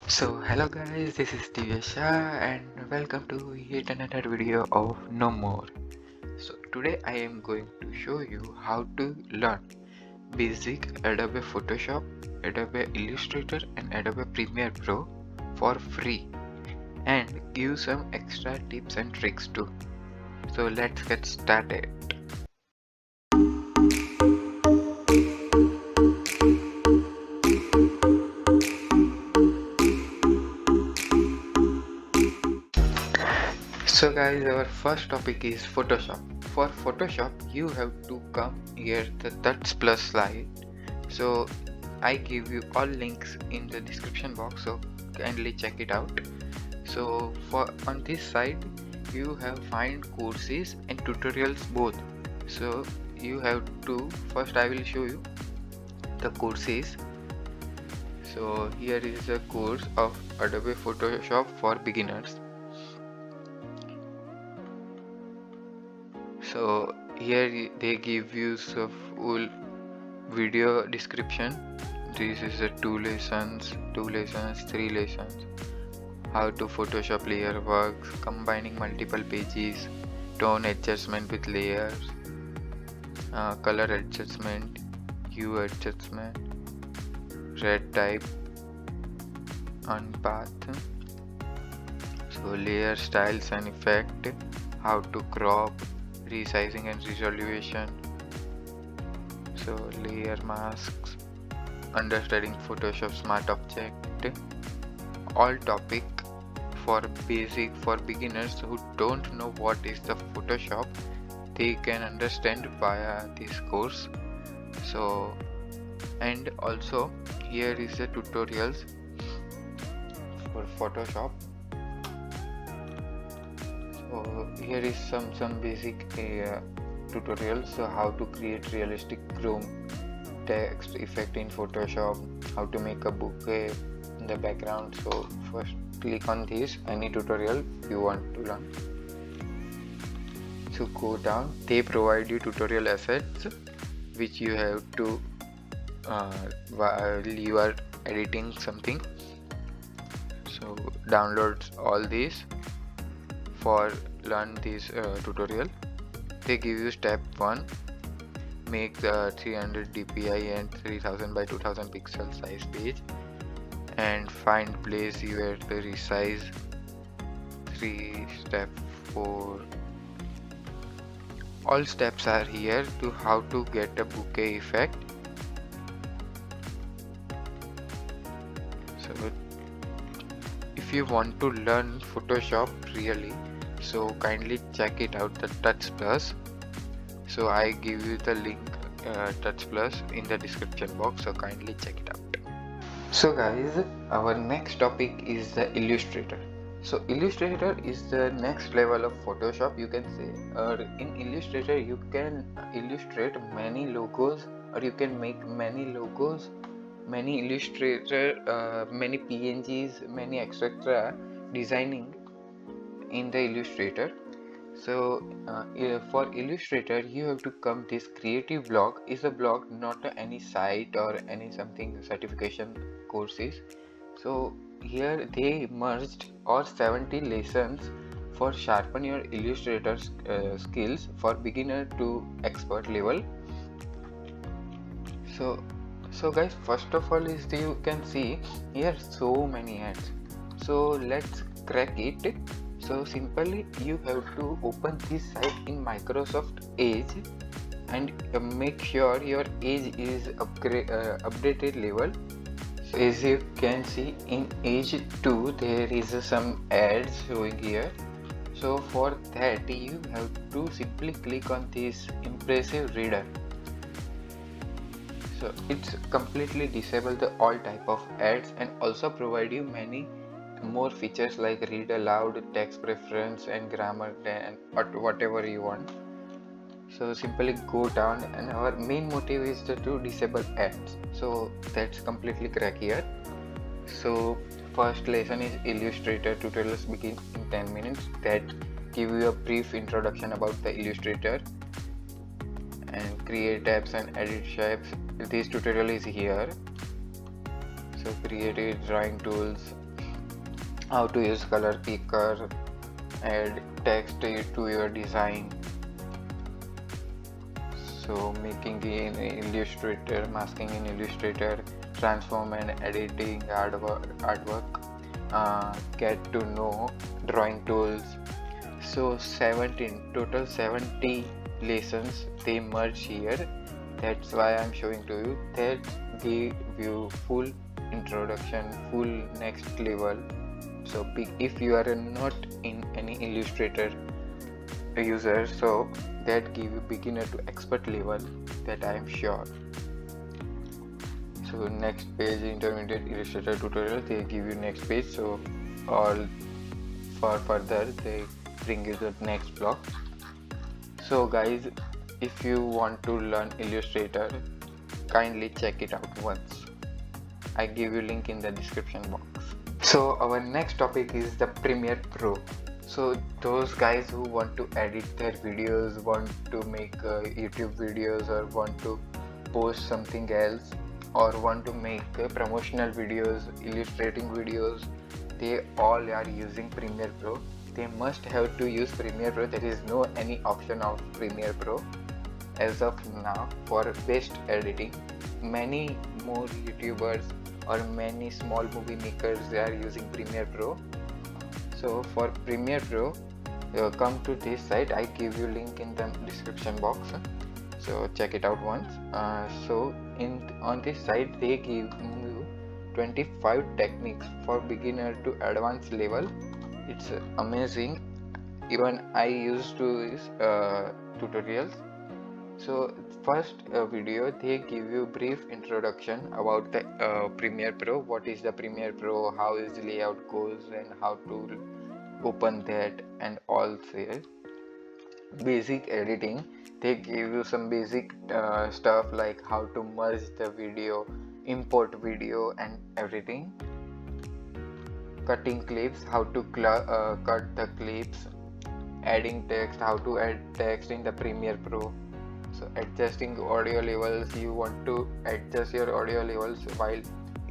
So hello guys, this is Divy Shah and welcome to yet another video of No More. So today I am going to show you how to learn basic Adobe Photoshop, Adobe Illustrator and Adobe Premiere Pro for free and give some extra tips and tricks too. So let's get started. So guys, our first topic is Photoshop. For Photoshop, you have to come here the Touch Plus slide. So I give you all links in the description box, so kindly check it out. So for on this side, you have find courses and tutorials both. So you have to first I will show you the courses. So here is a course of Adobe Photoshop for beginners. So here they give you a full video description. This is a 2 lessons, 3 lessons. How to Photoshop layer works, combining multiple pages, tone adjustment with layers, color adjustment, hue adjustment, red type, on path. So layer styles and effect, how to crop, resizing and resolution. So layer masks, understanding Photoshop smart object, all topic for basic for beginners who don't know what is the Photoshop, they can understand via this course. So and also here is the tutorials for Photoshop. So here is some basic tutorials. So how to create realistic chrome text effect in Photoshop, how to make a bouquet in the background. So first click on this any tutorial you want to learn. So go down, they provide you tutorial assets which you have to while you are editing something. So download all these for learn this tutorial. They give you step 1, make the 300 dpi and 3000 by 2000 pixel size page and find place where to resize. 3 step 4, all steps are here to how to get a bouquet effect. So if you want to learn Photoshop really, so kindly check it out, the Touch Plus. So I give you the link Touch Plus in the description box, so kindly check it out. So guys, our next topic is the Illustrator. So Illustrator is the next level of Photoshop, you can say. In Illustrator you can illustrate many logos, or you can make many logos, many Illustrator, many PNGs, many etc. designing in the Illustrator. So for Illustrator you have to come this creative blog. Is a blog, not any site or any something certification courses. So here they merged all 70 lessons for sharpen your Illustrator skills for beginner to expert level. So guys, first of all is you can see here so many ads. So let's crack it. So simply you have to open this site in Microsoft Edge and make sure your Edge is updated level. So as you can see in Edge 2 there is some ads showing here. So for that you have to simply click on this impressive reader. So it's completely disable the all type of ads and also provide you many more features like read aloud, text preference and grammar and whatever you want. So simply go down, and our main motive is to disable ads. So that's completely crack here. So first lesson is Illustrator. Tutorials begin in 10 minutes that give you a brief introduction about the Illustrator and create tabs and edit shapes. This tutorial is here. So creative drawing tools, how to use color picker, add text to your design. So making in Illustrator, masking in Illustrator, transform and editing artwork, get to know drawing tools. So 70 lessons they merge here. That's why I'm showing to you. That give you full introduction, full next level. So if you are not in any Illustrator user, so that give you beginner to expert level, that I am sure. So next page, intermediate Illustrator tutorial, they give you next page. So all for further they bring you the next block. So guys, if you want to learn Illustrator, kindly check it out once. I give you link in the description box. So our next topic is the Premiere Pro. So those guys who want to edit their videos, want to make YouTube videos, or want to post something else, or want to make promotional videos, illustrating videos, they all are using Premiere Pro. They must have to use Premiere Pro. There is no any option of Premiere Pro as of now for best editing. Many more YouTubers or many small movie makers, they are using Premiere Pro. So for Premiere Pro, come to this site. I give you link in the description box, so check it out once. So on this site they give you 25 techniques for beginner to advanced level. It's amazing. Even I used to use tutorials. So first video, they give you brief introduction about the Premiere Pro. What is the Premiere Pro, how is the layout goes, and how to open that, and all there. Basic editing, they give you some basic stuff like how to merge the video, import video, and everything. Cutting clips, how to cut the clips. Adding text, how to add text in the Premiere Pro. So adjusting audio levels, you want to adjust your audio levels while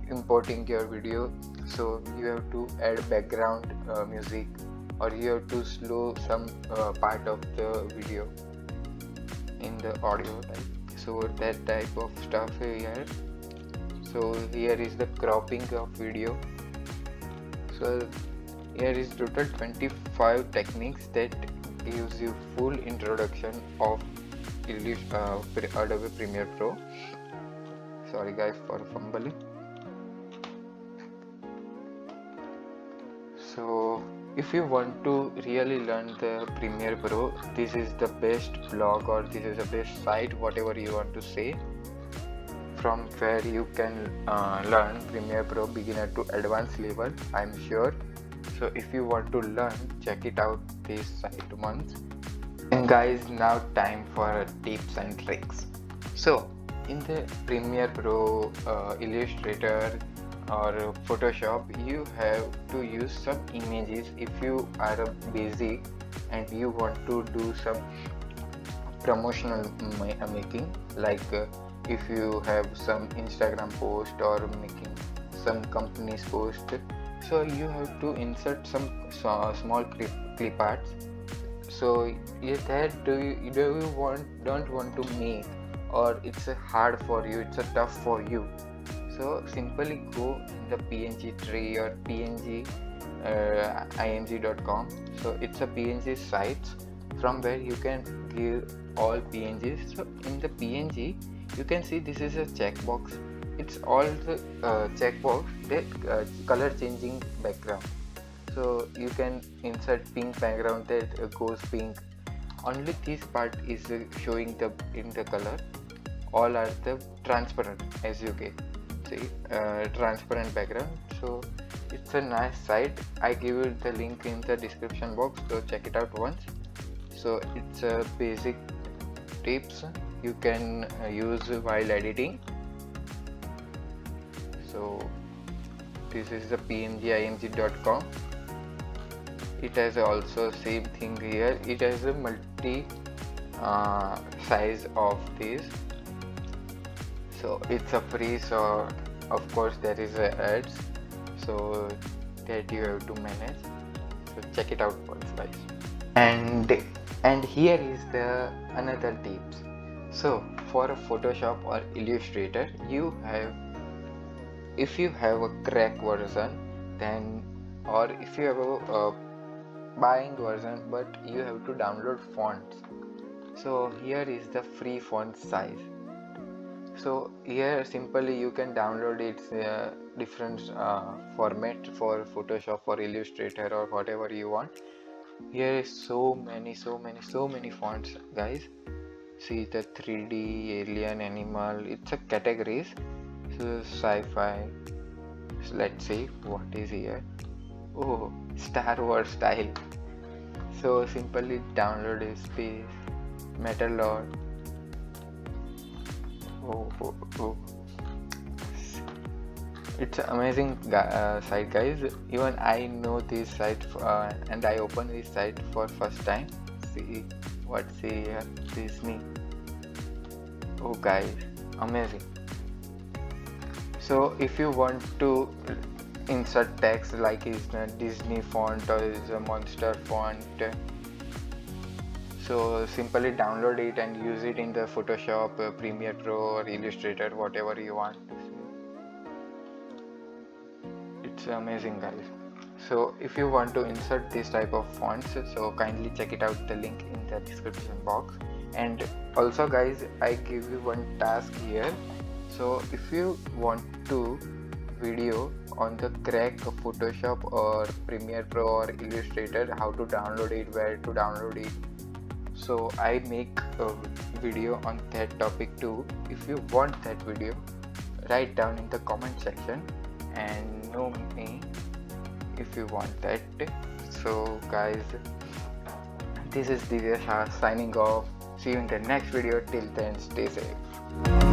importing your video, so you have to add background music, or you have to slow some part of the video in the audio type. So that type of stuff here. So here is the cropping of video. So here is total 25 techniques that gives you full introduction of Adobe Premiere Pro. Sorry guys for fumbling. So if you want to really learn the Premiere Pro, this is the best blog, or this is the best site, whatever you want to say, from where you can learn Premiere Pro beginner to advanced level, I'm sure. So if you want to learn, check it out this site once. And guys, now time for tips and tricks. So in the Premiere Pro, Illustrator or Photoshop, you have to use some images. If you are a basic and you want to do some promotional making, like if you have some Instagram post or making some company's post, so you have to insert some small clip arts. So if that don't want to make, or it's hard for you, it's tough for you, so simply go in the PNG tree or PNG img.com. so it's a PNG site from where you can give all PNGs. So in the PNG you can see this is a checkbox. It's all the checkbox that color changing background. So you can insert pink background that goes pink. Only this part is showing in the color. All are the transparent, as you can see, transparent background. So it's a nice site. I give you the link in the description box, so check it out once. So it's a basic tips you can use while editing. So this is the pngimg.com. it has also same thing here. It has a multi size of this. So it's a free, so of course there is a ads. So that you have to manage. So check it out once, guys. And here is the another tips. So for a Photoshop or Illustrator, if you have a crack version, then, or if you have a buying version but you have to download fonts, so here is the free font size. So here simply you can download its different format for Photoshop or Illustrator or whatever you want. Here is so many fonts, guys. See the 3D, alien, animal, it's a categories. So sci-fi, so let's see what is here. Oh, Star Wars style. So simply download a space, Metal Lord. Oh. It's an amazing site, guys. Even I know this site and I opened this site for first time. See what's here, Disney. Oh guys, amazing. So if you want to insert text like is a Disney font or is a monster font, so simply download it and use it in the Photoshop, Premiere Pro or Illustrator, whatever you want. It's amazing, guys. So if you want to insert this type of fonts, so kindly check it out, the link in the description box. And also guys, I give you one task here. So if you want to video on the crack of Photoshop or Premiere Pro or Illustrator, how to download it, where to download it, so I make a video on that topic too. If you want that video, write down in the comment section and know me if you want that. So guys, this is Divy Shah signing off. See you in the next video. Till then, stay safe.